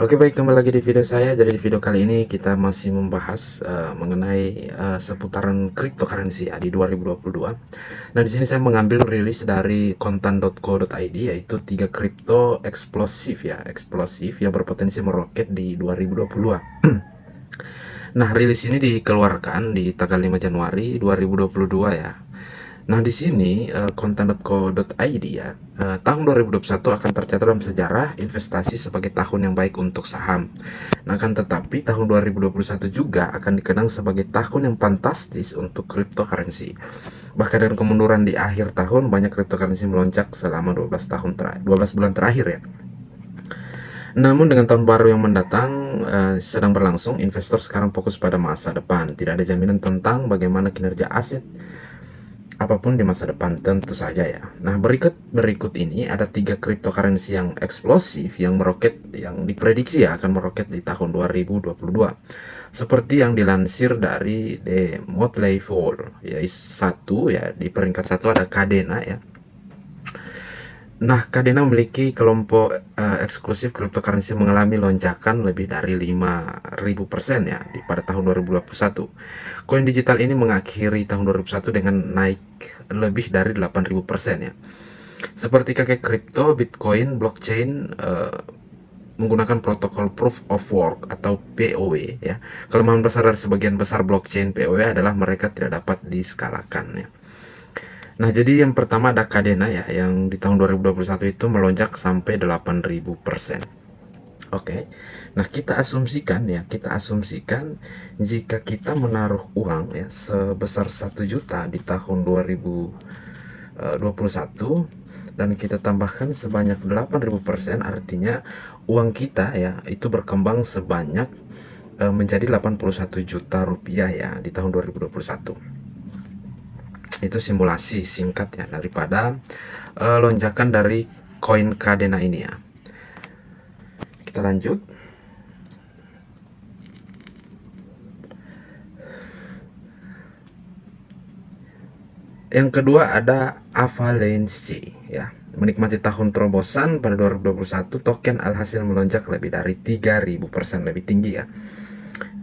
Oke baik, kembali lagi di video saya. Jadi di video kali ini kita masih membahas mengenai seputaran cryptocurrency ya di 2022. Nah, di sini saya mengambil rilis dari kontan.co.id, yaitu 3 kripto eksplosif yang berpotensi meroket di 2022. Nah, rilis ini dikeluarkan di tanggal 5 Januari 2022 ya. Nah, di sini konten.co.id ya, tahun 2021 akan tercatat dalam sejarah investasi sebagai tahun yang baik untuk saham. Nah, akan tetapi tahun 2021 juga akan dikenang sebagai tahun yang fantastis untuk cryptocurrency. Bahkan dengan kemunduran di akhir tahun, banyak cryptocurrency melonjak selama 12 bulan terakhir ya. Namun dengan tahun baru yang mendatang sedang berlangsung, investor sekarang fokus pada masa depan. Tidak ada jaminan tentang bagaimana kinerja aset apapun di masa depan, tentu saja ya. Nah, berikut ini ada 3 cryptocurrency yang eksplosif yang meroket, yang diprediksi ya akan meroket di tahun 2022. Seperti yang dilansir dari The Motley Fool, yaitu satu ya, di peringkat satu ada Kadena ya. Nah, Kadena memiliki kelompok eksklusif cryptocurrency mengalami lonjakan lebih dari 5.000% ya pada tahun 2021. Koin digital ini mengakhiri tahun 2021 dengan naik lebih dari 8.000% ya. Seperti kakek kripto, Bitcoin, blockchain menggunakan protokol Proof of Work atau POW ya. Kelemahan besar dari sebagian besar blockchain POW adalah mereka tidak dapat diskalakan ya. Nah, jadi yang pertama ada Kadena ya, yang di tahun 2021 itu melonjak sampai 8.000%. Oke. Nah, kita asumsikan jika kita menaruh uang ya sebesar 1 juta di tahun 2021 dan kita tambahkan sebanyak 8.000%, artinya uang kita ya itu berkembang sebanyak menjadi 81 juta rupiah ya di tahun 2021. Itu simulasi singkat ya daripada lonjakan dari koin Kadena ini ya. Kita lanjut. Yang kedua ada Avalanche ya. Menikmati tahun terobosan pada 2021, token alhasil melonjak lebih dari 3.000% lebih tinggi ya.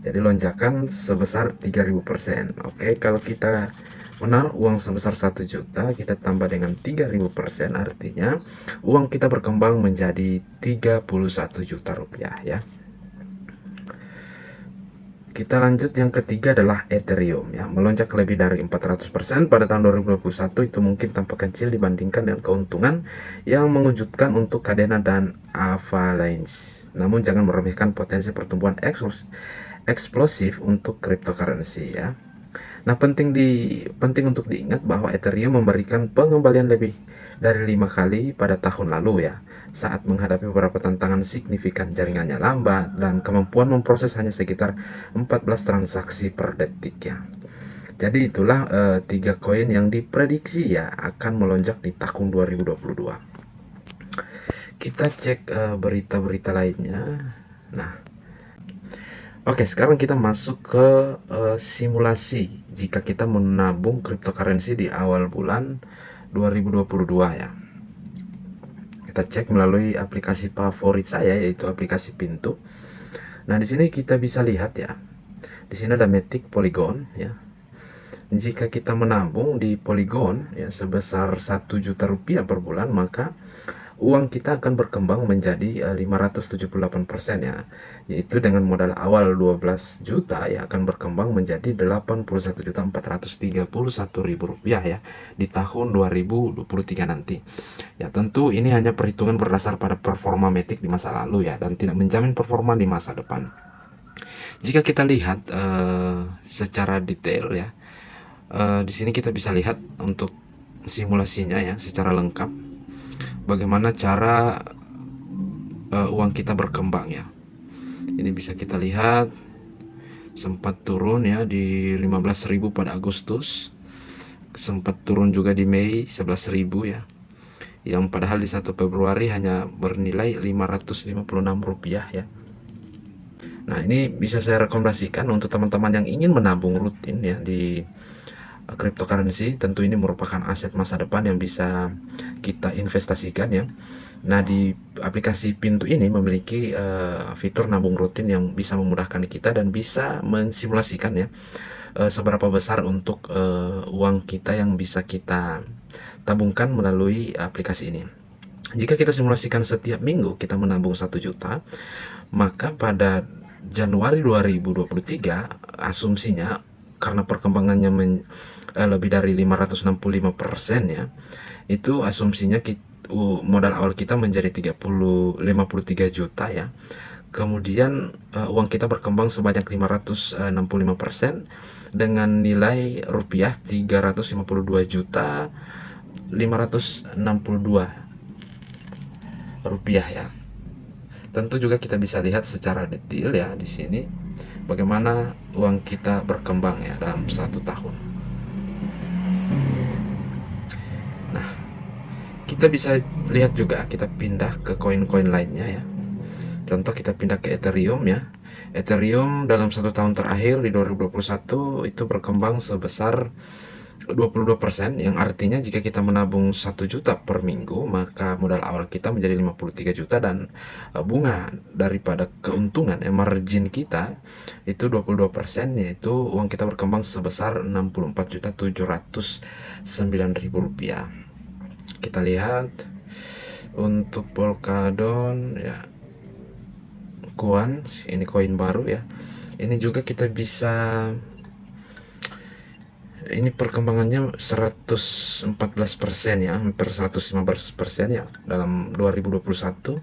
Jadi lonjakan sebesar 3.000%. Oke, kalau kita menaruh uang sebesar 1 juta, kita tambah dengan 3.000%, artinya uang kita berkembang menjadi 31 juta rupiah ya. Kita lanjut, yang ketiga adalah Ethereum ya, melonjak lebih dari 400% pada tahun 2021. Itu mungkin tampak kecil dibandingkan dengan keuntungan yang mengejutkan untuk Kadena dan Avalanche. Namun jangan meremehkan potensi pertumbuhan eksplosif untuk cryptocurrency ya. Nah, penting untuk diingat bahwa Ethereum memberikan pengembalian lebih dari 5 kali pada tahun lalu ya, saat menghadapi beberapa tantangan signifikan, jaringannya lambat dan kemampuan memproses hanya sekitar 14 transaksi per detik ya. Jadi itulah 3 koin yang diprediksi ya akan melonjak di tahun 2022. Kita cek berita-berita lainnya. Nah, oke, sekarang kita masuk ke simulasi jika kita menabung cryptocurrency di awal bulan 2022 ya. Kita cek melalui aplikasi favorit saya, yaitu aplikasi Pintu. Nah, di sini kita bisa lihat ya. Di sini ada Matic, Polygon ya. Jika kita menabung di Polygon ya sebesar 1 juta rupiah per bulan, maka uang kita akan berkembang menjadi 578% ya, yaitu dengan modal awal 12 juta ya akan berkembang menjadi 81.431.000 rupiah ya di tahun 2023 nanti. Ya, tentu ini hanya perhitungan berdasar pada performa Matic di masa lalu ya, dan tidak menjamin performa di masa depan. Jika kita lihat secara detail ya, di sini kita bisa lihat untuk simulasinya ya secara lengkap, bagaimana cara uang kita berkembang ya. Ini bisa kita lihat sempat turun ya di 15.000 pada Agustus, sempat turun juga di Mei 11.000 ya, yang padahal di 1 Februari hanya bernilai 556 rupiah ya. Nah, ini bisa saya rekomendasikan untuk teman-teman yang ingin menabung rutin ya di cryptocurrency. Tentu ini merupakan aset masa depan yang bisa kita investasikan ya. Nah, di aplikasi Pintu ini memiliki fitur nabung rutin yang bisa memudahkan kita dan bisa mensimulasikan ya seberapa besar untuk uang kita yang bisa kita tabungkan melalui aplikasi ini. Jika kita simulasikan setiap minggu kita menabung 1 juta, maka pada Januari 2023 asumsinya karena perkembangannya lebih dari 565% ya, itu asumsinya modal awal kita menjadi 53 juta ya. Kemudian uang kita berkembang sebanyak 565% dengan nilai rupiah 352 juta 562 rupiah ya. Tentu juga kita bisa lihat secara detail ya di sini bagaimana uang kita berkembang ya dalam 1 tahun. Nah, kita bisa lihat juga, kita pindah ke koin-koin lainnya ya. Contoh kita pindah ke Ethereum ya. Ethereum dalam 1 tahun terakhir di 2021 itu berkembang sebesar 22%, yang artinya jika kita menabung 1 juta per minggu, maka modal awal kita menjadi 53 juta dan bunga daripada keuntungan margin kita itu 22%, yaitu uang kita berkembang sebesar 64.709.000 rupiah. Kita lihat untuk Polkadot ya, Kuan, ini koin baru ya. Ini juga kita bisa, ini perkembangannya 114% ya, hampir 115% ya dalam 2021.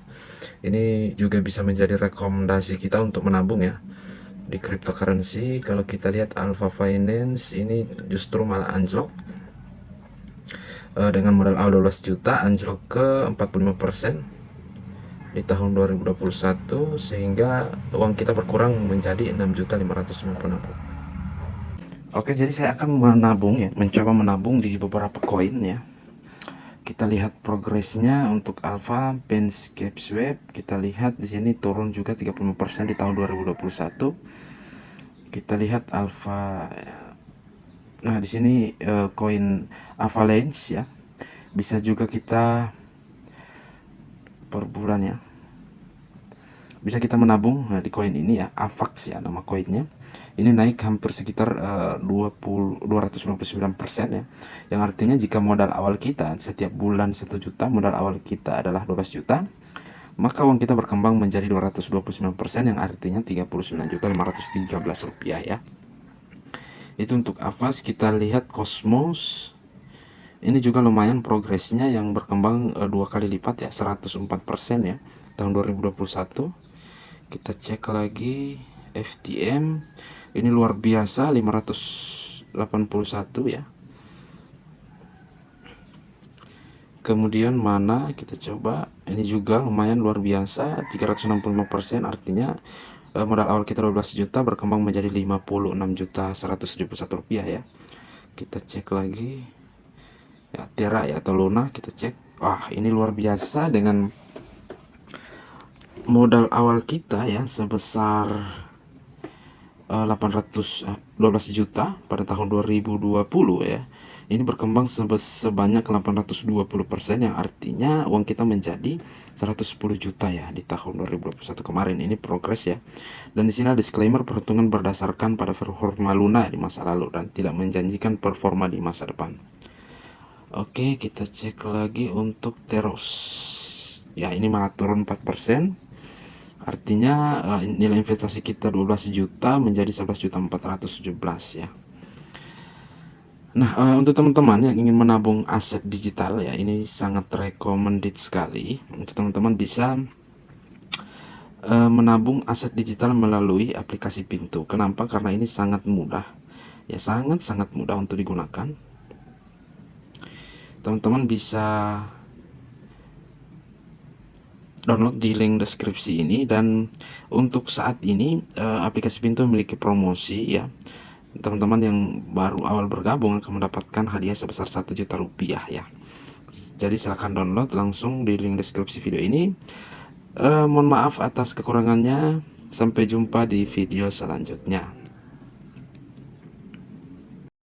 Ini juga bisa menjadi rekomendasi kita untuk menabung ya di cryptocurrency. Kalau kita lihat Alpha Finance ini justru malah anjlok dengan modal awal 12 juta anjlok ke 45% di tahun 2021, sehingga uang kita berkurang menjadi 6.596.000. Oke, jadi saya akan menabung ya, mencoba menabung di beberapa koin ya. Kita lihat progresnya untuk Alpha, Penscape Swap. Kita lihat di sini turun juga 35% di tahun 2021. Kita lihat Alpha. Nah, di sini koin Avalanche ya. Bisa juga kita per bulan ya. Bisa kita menabung di koin ini ya, AVAX ya nama koinnya. Ini naik hampir sekitar 259% ya. Yang artinya jika modal awal kita setiap bulan 1 juta, modal awal kita adalah 12 juta, maka uang kita berkembang menjadi 229%, yang artinya 39.513 rupiah ya. Itu untuk AVAX. Kita lihat Cosmos. Ini juga lumayan progresnya, yang berkembang 2 kali lipat ya, 104% ya tahun 2021. Kita cek lagi FTM, ini luar biasa 581 ya. Kemudian mana kita coba, ini juga lumayan luar biasa 365%, artinya modal awal kita 12 juta berkembang menjadi 56.171 rupiah ya. Kita cek lagi ya, Terra ya atau Luna, kita cek. Wah, ini luar biasa dengan modal awal kita ya sebesar 812 juta pada tahun 2020 ya. Ini berkembang sebanyak 820%, yang artinya uang kita menjadi 110 juta ya di tahun 2021 kemarin. Ini progres ya. Dan di sini ada disclaimer, perhitungan berdasarkan pada performa Luna di masa lalu dan tidak menjanjikan performa di masa depan. Oke, kita cek lagi untuk Teros. Ya, ini malah turun 4%. Artinya nilai investasi kita 12 juta menjadi 11.417 ya. Nah, untuk teman-teman yang ingin menabung aset digital ya, ini sangat recommended sekali. Untuk teman-teman bisa menabung aset digital melalui aplikasi Pintu. Kenapa? Karena ini sangat mudah. Ya, sangat mudah untuk digunakan. Teman-teman bisa download di link deskripsi ini, dan untuk saat ini aplikasi Pintu memiliki promosi ya. Teman-teman yang baru awal bergabung akan mendapatkan hadiah sebesar 1 juta rupiah ya. Jadi silahkan download langsung di link deskripsi video ini. Mohon maaf atas kekurangannya. Sampai jumpa di video selanjutnya.